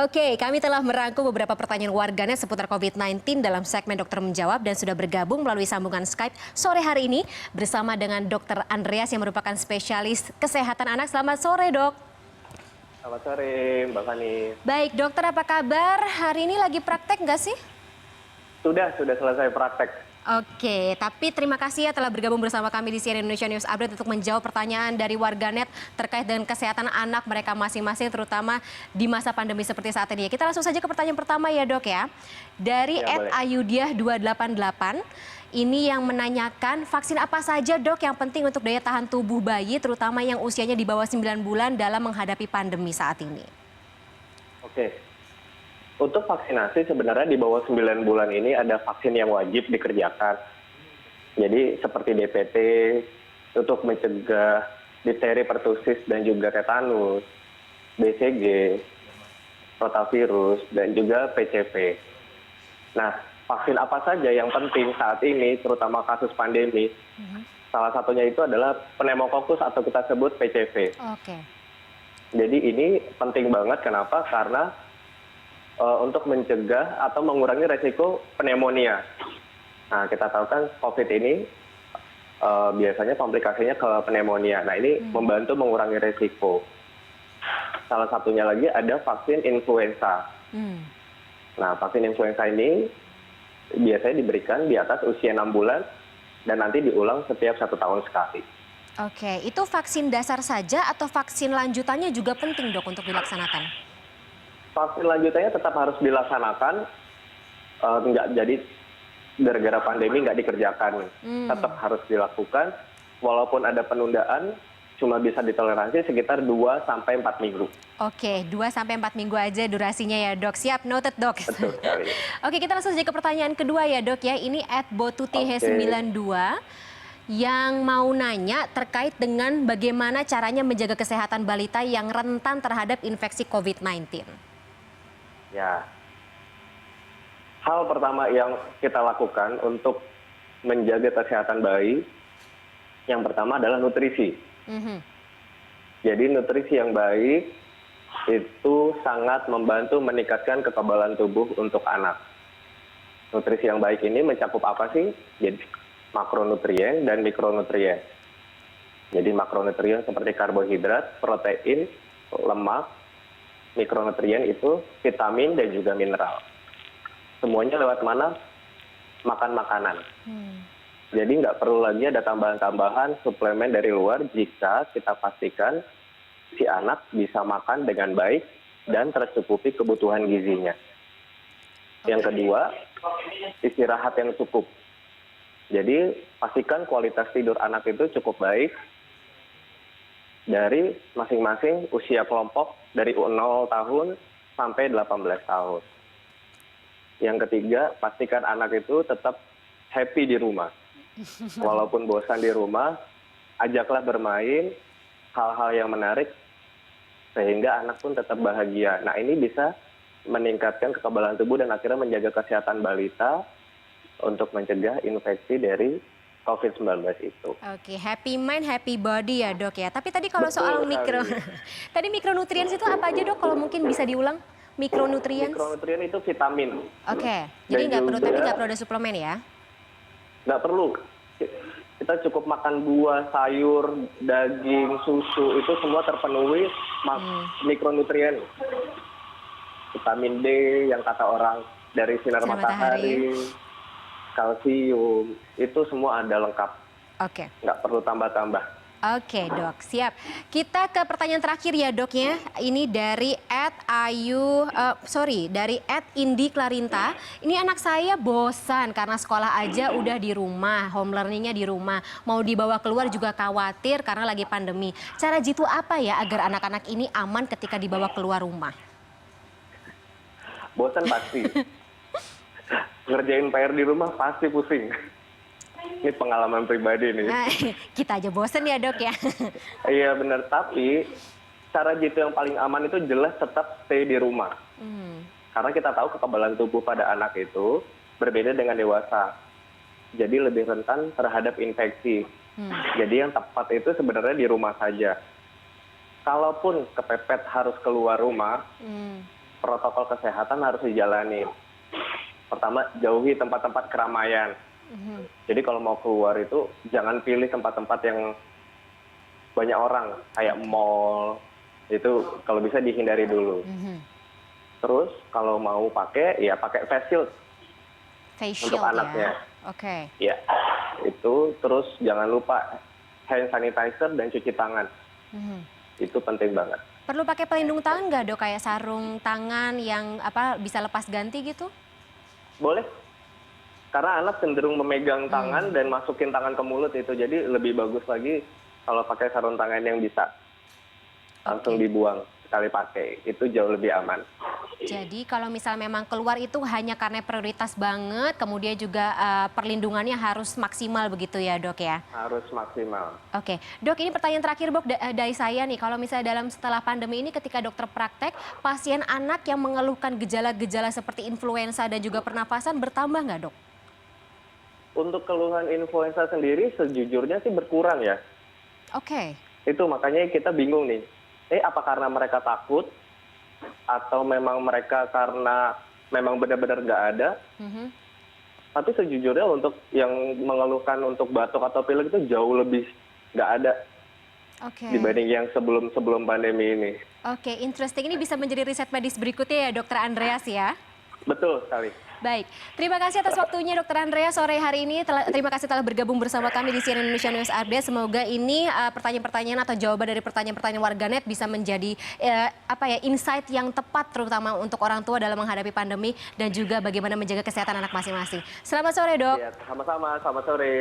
Oke, kami telah merangkum beberapa pertanyaan warganet seputar COVID-19 dalam segmen Dokter Menjawab dan sudah bergabung melalui sambungan Skype sore hari ini bersama dengan Dokter Andreas yang merupakan spesialis kesehatan anak. Selamat sore, Dok. Selamat sore, Mbak Fani. Baik, dokter apa kabar? Hari ini lagi praktek nggak sih? Sudah selesai praktek. Oke, tapi terima kasih ya telah bergabung bersama kami di CNN Indonesia News Update untuk menjawab pertanyaan dari warganet terkait dengan kesehatan anak mereka masing-masing, terutama di masa pandemi seperti saat ini. Kita langsung saja ke pertanyaan pertama ya, Dok ya. Dari Ya, boleh. @ayudiah288, ini yang menanyakan vaksin apa saja, Dok, yang penting untuk daya tahan tubuh bayi, terutama yang usianya di bawah 9 bulan dalam menghadapi pandemi saat ini. Oke. Untuk vaksinasi sebenarnya di bawah 9 bulan ini ada vaksin yang wajib dikerjakan. Jadi seperti DPT untuk mencegah difteri, pertusis, dan juga tetanus, BCG, rotavirus, dan juga PCV. Nah, vaksin apa saja yang penting saat ini, terutama kasus pandemi, salah satunya itu adalah pneumokokus atau kita sebut PCV. Oke. Jadi ini penting banget, kenapa? Karena untuk mencegah atau mengurangi resiko pneumonia. Nah, kita tahu kan COVID ini biasanya komplikasinya ke pneumonia. Nah, ini membantu mengurangi resiko. Salah satunya lagi ada vaksin influenza. Nah, vaksin influenza ini biasanya diberikan di atas usia 6 bulan dan nanti diulang setiap 1 tahun sekali. Oke, itu vaksin dasar saja atau vaksin lanjutannya juga penting, Dok, untuk dilaksanakan? Vaksin lanjutannya tetap harus dilaksanakan, jadi gara-gara pandemi nggak dikerjakan. Tetap harus dilakukan, walaupun ada penundaan, cuma bisa ditoleransi sekitar 2-4 minggu. Oke, 2-4 minggu aja durasinya ya, Dok. Siap, noted, Dok. Betul sekali. Oke, kita langsung saja ke pertanyaan kedua ya, Dok ya. Ini @botutih92 yang mau nanya terkait dengan bagaimana caranya menjaga kesehatan balita yang rentan terhadap infeksi COVID-19. Ya. Hal pertama yang kita lakukan untuk menjaga kesehatan bayi, yang pertama adalah nutrisi. Jadi nutrisi yang baik itu sangat membantu meningkatkan kekebalan tubuh untuk anak. Nutrisi yang baik ini mencakup apa sih? Jadi makronutrien dan mikronutrien. Jadi makronutrien seperti karbohidrat, protein, lemak. Mikronutrien itu vitamin dan juga mineral. Semuanya lewat mana? Makan makanan. Jadi nggak perlu lagi ada tambahan-tambahan suplemen dari luar jika kita pastikan si anak bisa makan dengan baik dan tercukupi kebutuhan gizinya. Yang kedua, istirahat yang cukup. Jadi pastikan kualitas tidur anak itu cukup baik dari masing-masing usia kelompok dari 0 tahun sampai 18 tahun. Yang ketiga, pastikan anak itu tetap happy di rumah. Walaupun bosan di rumah, ajaklah bermain hal-hal yang menarik sehingga anak pun tetap bahagia. Nah, ini bisa meningkatkan kekebalan tubuh dan akhirnya menjaga kesehatan balita untuk mencegah infeksi dari COVID-19 itu. Oke, happy mind, happy body ya, Dok ya. Tapi tadi kalau soal Sekali. tadi mikronutrien itu apa aja, Dok? Kalau mungkin bisa diulang, mikronutrien. Mikronutrien itu vitamin. Oke, jadi Dan tapi juga nggak perlu ada suplemen ya? nggak perlu. Kita cukup makan buah, sayur, daging, susu, itu semua terpenuhi mikronutrien. Vitamin D yang kata orang dari sinar Sinar matahari, kalsium, itu semua ada lengkap. Oke. Nggak perlu tambah-tambah. Oke, Dok, siap. Kita ke pertanyaan terakhir ya, Dok ya. Ini dari dari @Indi Klarinta. Ini anak saya bosan karena sekolah aja udah di rumah, home learningnya di rumah. Mau dibawa keluar juga khawatir karena lagi pandemi. Cara jitu apa ya agar anak-anak ini aman ketika dibawa keluar rumah? Bosan pasti. Ngerjain PR di rumah pasti pusing. Ini pengalaman pribadi nih. Nah, kita aja bosen ya, Dok ya. Iya benar, tapi cara jitu yang paling aman itu jelas tetap stay di rumah. Karena kita tahu kekebalan tubuh pada anak itu berbeda dengan dewasa. Jadi lebih rentan terhadap infeksi. Jadi yang tepat itu sebenarnya di rumah saja. Kalaupun kepepet harus keluar rumah, protokol kesehatan harus dijalani. Pertama, jauhi tempat-tempat keramaian. Jadi kalau mau keluar itu jangan pilih tempat-tempat yang banyak orang, kayak mall. Itu kalau bisa dihindari dulu. Terus kalau mau pakai, ya pakai face shield Face untuk shield anaknya. ya. Oke. Ya, itu terus jangan lupa hand sanitizer dan cuci tangan. Itu penting banget. Perlu pakai pelindung tangan nggak dok? Kayak sarung tangan yang bisa lepas ganti gitu? Boleh. Karena anak cenderung memegang tangan dan masukin tangan ke mulut itu. Jadi lebih bagus lagi kalau pakai sarung tangan yang bisa langsung dibuang sekali pakai. Itu jauh lebih aman. Jadi kalau misal memang keluar itu hanya karena prioritas banget, kemudian juga perlindungannya harus maksimal begitu ya dok ya? Harus maksimal. Oke, dok ini pertanyaan terakhir dok dari saya nih, kalau misalnya setelah pandemi ini ketika dokter praktek, pasien anak yang mengeluhkan gejala-gejala seperti influenza dan juga pernapasan bertambah nggak dok? Untuk keluhan influenza sendiri sejujurnya sih berkurang ya. Oke. Itu makanya kita bingung nih. Apa karena mereka takut? Atau memang mereka karena memang benar-benar nggak ada? Tapi sejujurnya untuk yang mengeluhkan untuk batuk atau pilek itu jauh lebih nggak ada dibanding yang sebelum pandemi ini. Oke, interesting. Ini bisa menjadi riset medis berikutnya ya Dokter Andreas ya? Betul sekali. Baik, terima kasih atas waktunya Dokter Andreas sore hari ini. Terima kasih telah bergabung bersama kami di CNN Indonesia News Update. Semoga ini pertanyaan-pertanyaan atau jawaban dari pertanyaan-pertanyaan warganet bisa menjadi insight yang tepat terutama untuk orang tua dalam menghadapi pandemi dan juga bagaimana menjaga kesehatan anak masing-masing. Selamat sore dok. Ya, sama-sama. Selamat sore.